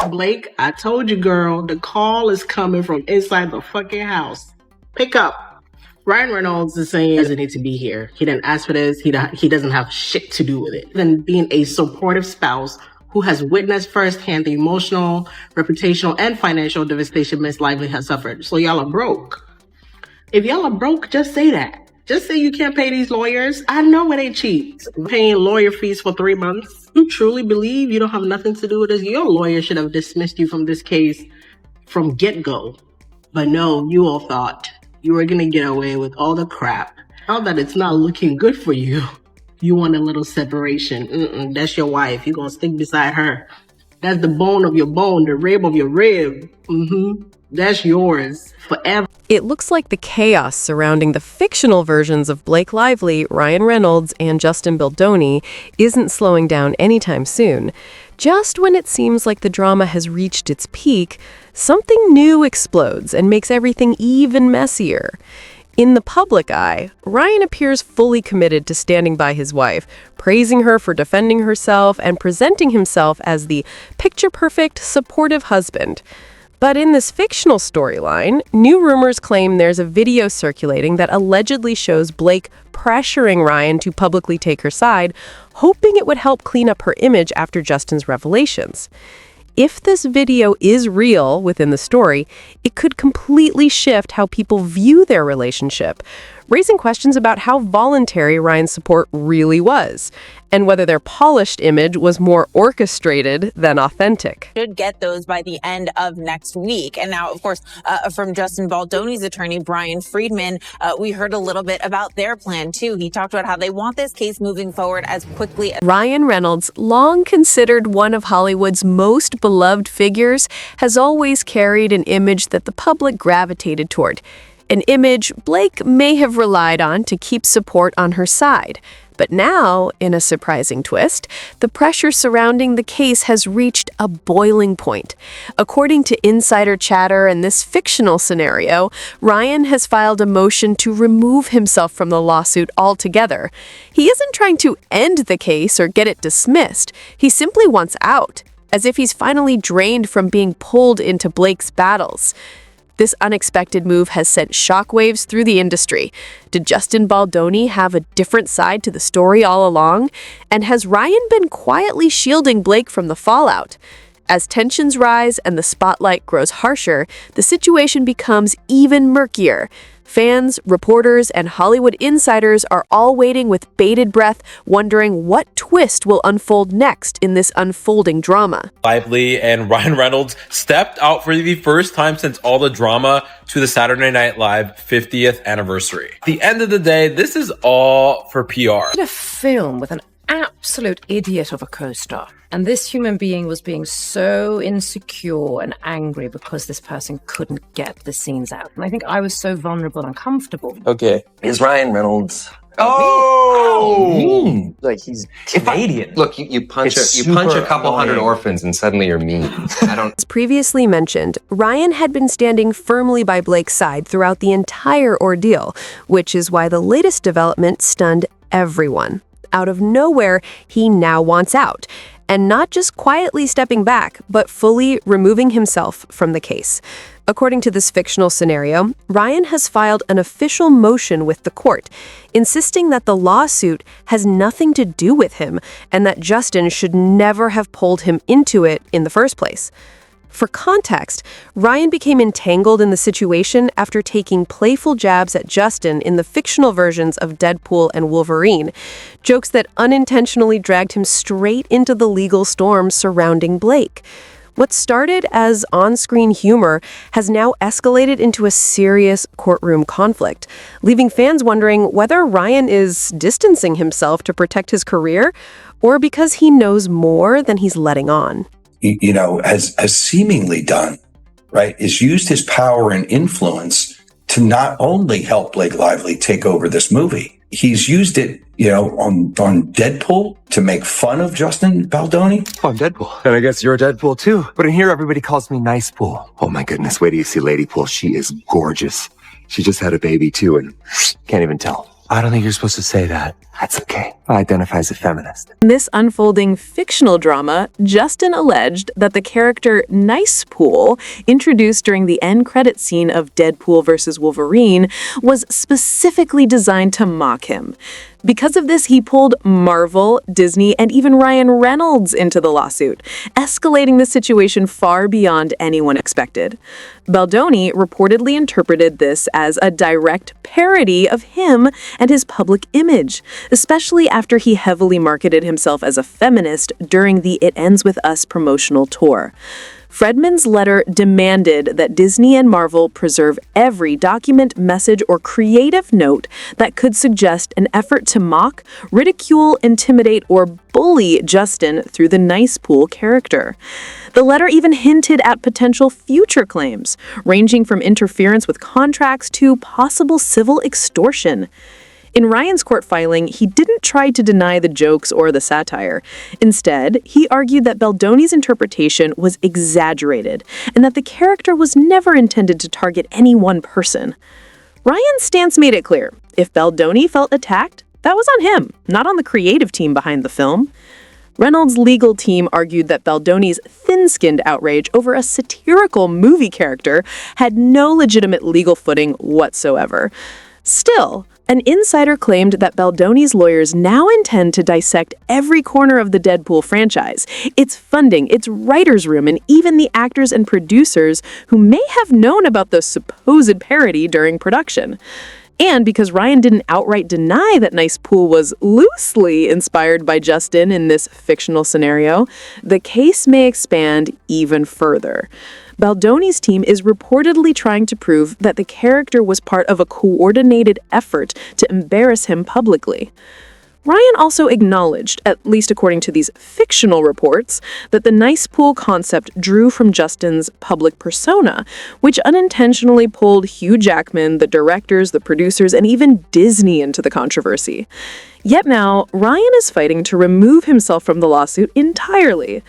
Blake, I told you, girl, the call is coming from inside the fucking house. Pick up. Ryan Reynolds is saying he doesn't need to be here. He didn't ask for this. He doesn't have shit to do with it. Then being a supportive spouse who has witnessed firsthand the emotional, reputational, and financial devastation Miss Lively has suffered. So y'all are broke. If y'all are broke, just say that. Just say you can't pay these lawyers. I know it ain't cheap. Paying lawyer fees for 3 months. You truly believe you don't have nothing to do with this? Your lawyer should have dismissed you from this case from get-go. But no, you all thought you were gonna get away with all the crap. Now that it's not looking good for you, you want a little separation. That's your wife. You're gonna stick beside her. That's the bone of your bone, the rib of your rib. That's yours forever. It looks like the chaos surrounding the fictional versions of Blake Lively, Ryan Reynolds, and Justin Baldoni isn't slowing down anytime soon. Just when it seems like the drama has reached its peak, something new explodes and makes everything even messier. In the public eye, Ryan appears fully committed to standing by his wife, praising her for defending herself and presenting himself as the picture-perfect, supportive husband. But in this fictional storyline, new rumors claim there's a video circulating that allegedly shows Blake pressuring Ryan to publicly take her side, hoping it would help clean up her image after Justin's revelations. If this video is real within the story, it could completely shift how people view their relationship, raising questions about how voluntary Ryan's support really was, and whether their polished image was more orchestrated than authentic. Should get those by the end of next week. And now, of course, from Justin Baldoni's attorney, Brian Friedman, we heard a little bit about their plan, too. He talked about how they want this case moving forward as quickly as... Ryan Reynolds, long considered one of Hollywood's most beloved figures, has always carried an image that the public gravitated toward. An image Blake may have relied on to keep support on her side. But now, in a surprising twist, the pressure surrounding the case has reached a boiling point. According to insider chatter in this fictional scenario, Ryan has filed a motion to remove himself from the lawsuit altogether. He isn't trying to end the case or get it dismissed. He simply wants out, as if he's finally drained from being pulled into Blake's battles. This unexpected move has sent shockwaves through the industry. Did Justin Baldoni have a different side to the story all along? And has Ryan been quietly shielding Blake from the fallout? As tensions rise and the spotlight grows harsher, the situation becomes even murkier. Fans, reporters, and Hollywood insiders are all waiting with bated breath, wondering what twist will unfold next in this unfolding drama. Lively and Ryan Reynolds stepped out for the first time since all the drama to the Saturday Night Live 50th anniversary. At the end of the day, this is all for PR. A film with an absolute idiot of a co-star. And this human being was being so insecure and angry because this person couldn't get the scenes out. And I think I was so vulnerable and uncomfortable. Okay. Is Ryan Reynolds... Oh! Like he's Canadian. Look, you punch a couple hundred orphans and suddenly you're mean. As previously mentioned, Ryan had been standing firmly by Blake's side throughout the entire ordeal, which is why the latest development stunned everyone. Out of nowhere, he now wants out. And not just quietly stepping back, but fully removing himself from the case. According to this fictional scenario, Ryan has filed an official motion with the court, insisting that the lawsuit has nothing to do with him and that Justin should never have pulled him into it in the first place. For context, Ryan became entangled in the situation after taking playful jabs at Justin in the fictional versions of Deadpool and Wolverine, jokes that unintentionally dragged him straight into the legal storm surrounding Blake. What started as on-screen humor has now escalated into a serious courtroom conflict, leaving fans wondering whether Ryan is distancing himself to protect his career or because he knows more than he's letting on. Has seemingly done, right, is used his power and influence to not only help Blake Lively take over this movie, he's used it, on Deadpool to make fun of Justin Baldoni. Oh, I'm Deadpool. And I guess you're Deadpool too. But in here, everybody calls me Nice Pool. Oh my goodness, wait till you see Lady Pool. She is gorgeous. She just had a baby too and can't even tell. I don't think you're supposed to say that. That's okay. I identify as a feminist. In this unfolding fictional drama, Justin alleged that the character Nice Pool, introduced during the end credit scene of Deadpool vs. Wolverine, was specifically designed to mock him. Because of this, he pulled Marvel, Disney, and even Ryan Reynolds into the lawsuit, escalating the situation far beyond anyone expected. Baldoni reportedly interpreted this as a direct parody of him and his public image, especially after he heavily marketed himself as a feminist during the It Ends With Us promotional tour. Fredman's letter demanded that Disney and Marvel preserve every document, message, or creative note that could suggest an effort to mock, ridicule, intimidate, or bully Justin through the Nice Pool character. The letter even hinted at potential future claims, ranging from interference with contracts to possible civil extortion. In Ryan's court filing, he didn't try to deny the jokes or the satire. Instead, he argued that Baldoni's interpretation was exaggerated and that the character was never intended to target any one person. Ryan's stance made it clear. If Baldoni felt attacked, that was on him, not on the creative team behind the film. Reynolds' legal team argued that Baldoni's thin-skinned outrage over a satirical movie character had no legitimate legal footing whatsoever. Still, an insider claimed that Baldoni's lawyers now intend to dissect every corner of the Deadpool franchise, its funding, its writer's room, and even the actors and producers who may have known about the supposed parody during production. And because Ryan didn't outright deny that Nice Pool was loosely inspired by Justin in this fictional scenario, the case may expand even further. Baldoni's team is reportedly trying to prove that the character was part of a coordinated effort to embarrass him publicly. Ryan also acknowledged, at least according to these fictional reports, that the Nice Pool concept drew from Justin's public persona, which unintentionally pulled Hugh Jackman, the directors, the producers, and even Disney into the controversy. Yet now, Ryan is fighting to remove himself from the lawsuit entirely.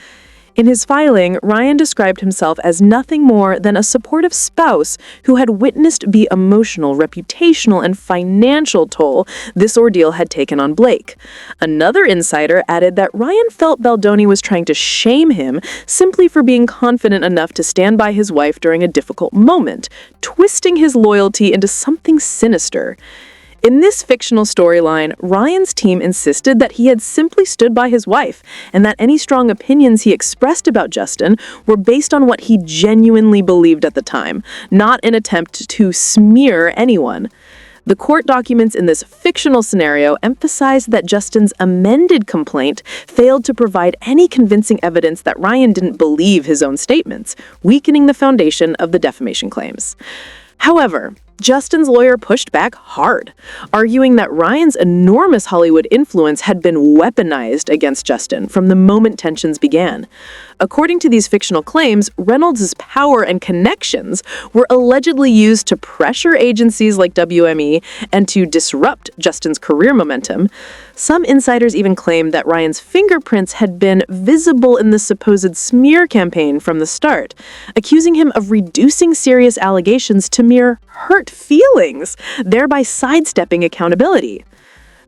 In his filing, Ryan described himself as nothing more than a supportive spouse who had witnessed the emotional, reputational, and financial toll this ordeal had taken on Blake. Another insider added that Ryan felt Baldoni was trying to shame him simply for being confident enough to stand by his wife during a difficult moment, twisting his loyalty into something sinister. In this fictional storyline, Ryan's team insisted that he had simply stood by his wife and that any strong opinions he expressed about Justin were based on what he genuinely believed at the time, not an attempt to smear anyone. The court documents in this fictional scenario emphasize that Justin's amended complaint failed to provide any convincing evidence that Ryan didn't believe his own statements, weakening the foundation of the defamation claims. However, Justin's lawyer pushed back hard, arguing that Ryan's enormous Hollywood influence had been weaponized against Justin from the moment tensions began. According to these fictional claims, Reynolds' power and connections were allegedly used to pressure agencies like WME and to disrupt Justin's career momentum. Some insiders even claimed that Ryan's fingerprints had been visible in the supposed smear campaign from the start, accusing him of reducing serious allegations to mere hurt feelings, thereby sidestepping accountability.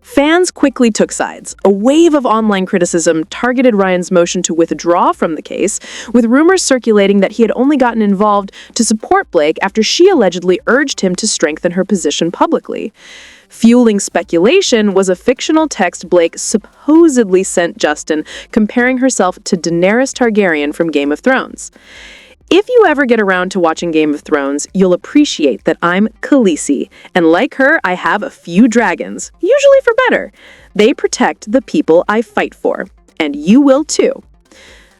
Fans quickly took sides. A wave of online criticism targeted Ryan's motion to withdraw from the case, with rumors circulating that he had only gotten involved to support Blake after she allegedly urged him to strengthen her position publicly. Fueling speculation was a fictional text Blake supposedly sent Justin comparing herself to Daenerys Targaryen from Game of Thrones. If you ever get around to watching Game of Thrones, you'll appreciate that I'm Khaleesi, and like her, I have a few dragons, usually for better. They protect the people I fight for, and you will too.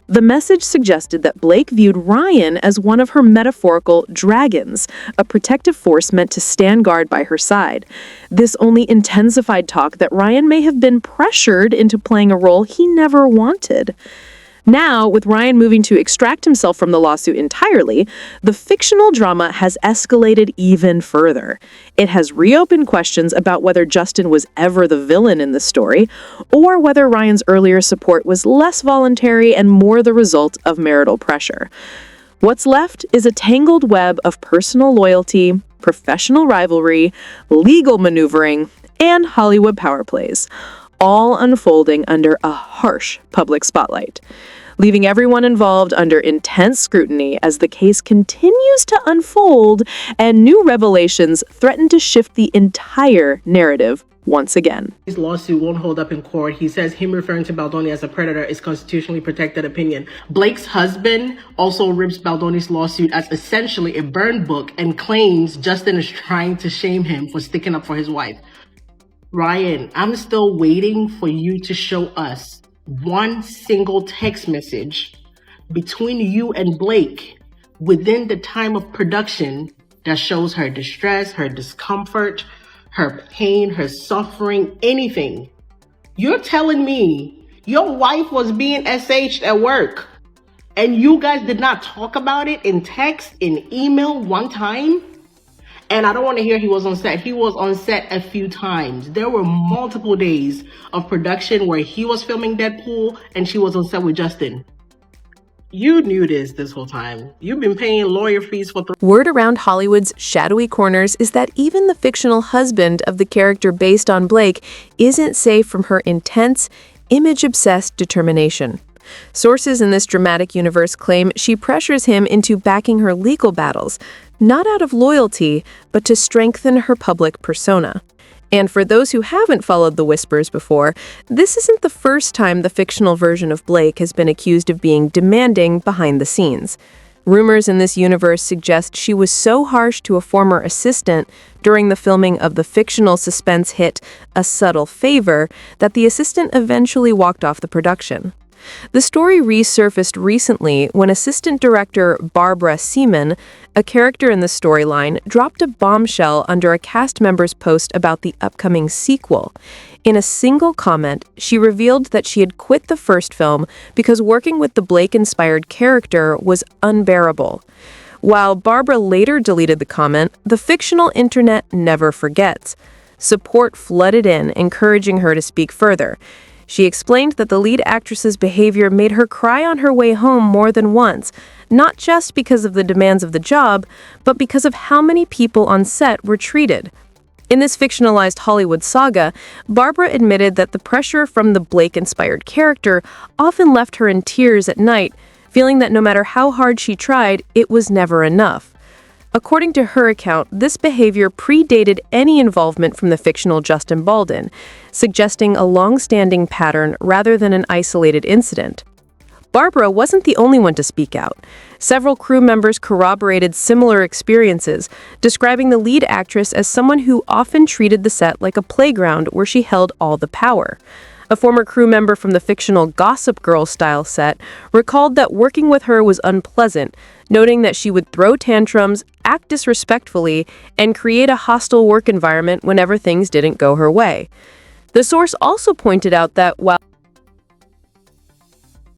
The message suggested that Blake viewed Ryan as one of her metaphorical dragons, a protective force meant to stand guard by her side. This only intensified talk that Ryan may have been pressured into playing a role he never wanted. Now, with Ryan moving to extract himself from the lawsuit entirely, the fictional drama has escalated even further. It has reopened questions about whether Justin was ever the villain in the story, or whether Ryan's earlier support was less voluntary and more the result of marital pressure. What's left is a tangled web of personal loyalty, professional rivalry, legal maneuvering, and Hollywood power plays, all unfolding under a harsh public spotlight, leaving everyone involved under intense scrutiny as the case continues to unfold and new revelations threaten to shift the entire narrative once again. His lawsuit won't hold up in court. He says him referring to Baldoni as a predator is constitutionally protected opinion. Blake's husband also rips Baldoni's lawsuit as essentially a burned book and claims Justin is trying to shame him for sticking up for his wife. Ryan, I'm still waiting for you to show us one single text message between you and Blake within the time of production that shows her distress, her discomfort, her pain, her suffering, anything. You're telling me your wife was being SH'd at work and you guys did not talk about it in text, in email one time? And I don't want to hear he was on set. He was on set a few times. There were multiple days of production where he was filming Deadpool and she was on set with Justin. You knew this whole time. You've been paying lawyer fees for Word around Hollywood's shadowy corners is that even the fictional husband of the character based on Blake isn't safe from her intense, image-obsessed determination. Sources in this dramatic universe claim she pressures him into backing her legal battles, not out of loyalty, but to strengthen her public persona. And for those who haven't followed the whispers before, this isn't the first time the fictional version of Blake has been accused of being demanding behind the scenes. Rumors in this universe suggest she was so harsh to a former assistant during the filming of the fictional suspense hit A Subtle Favor that the assistant eventually walked off the production. The story resurfaced recently when assistant director Barbara Seaman, a character in the storyline, dropped a bombshell under a cast member's post about the upcoming sequel. In a single comment, she revealed that she had quit the first film because working with the Blake-inspired character was unbearable. While Barbara later deleted the comment, the fictional internet never forgets. Support flooded in, encouraging her to speak further. She explained that the lead actress's behavior made her cry on her way home more than once, not just because of the demands of the job, but because of how many people on set were treated. In this fictionalized Hollywood saga, Barbara admitted that the pressure from the Blake-inspired character often left her in tears at night, feeling that no matter how hard she tried, it was never enough. According to her account, this behavior predated any involvement from the fictional Justin Baldoni, suggesting a long-standing pattern rather than an isolated incident. Barbara wasn't the only one to speak out. Several crew members corroborated similar experiences, describing the lead actress as someone who often treated the set like a playground where she held all the power. A former crew member from the fictional Gossip Girl-style set recalled that working with her was unpleasant, noting that she would throw tantrums, act disrespectfully, and create a hostile work environment whenever things didn't go her way. The source also pointed out that while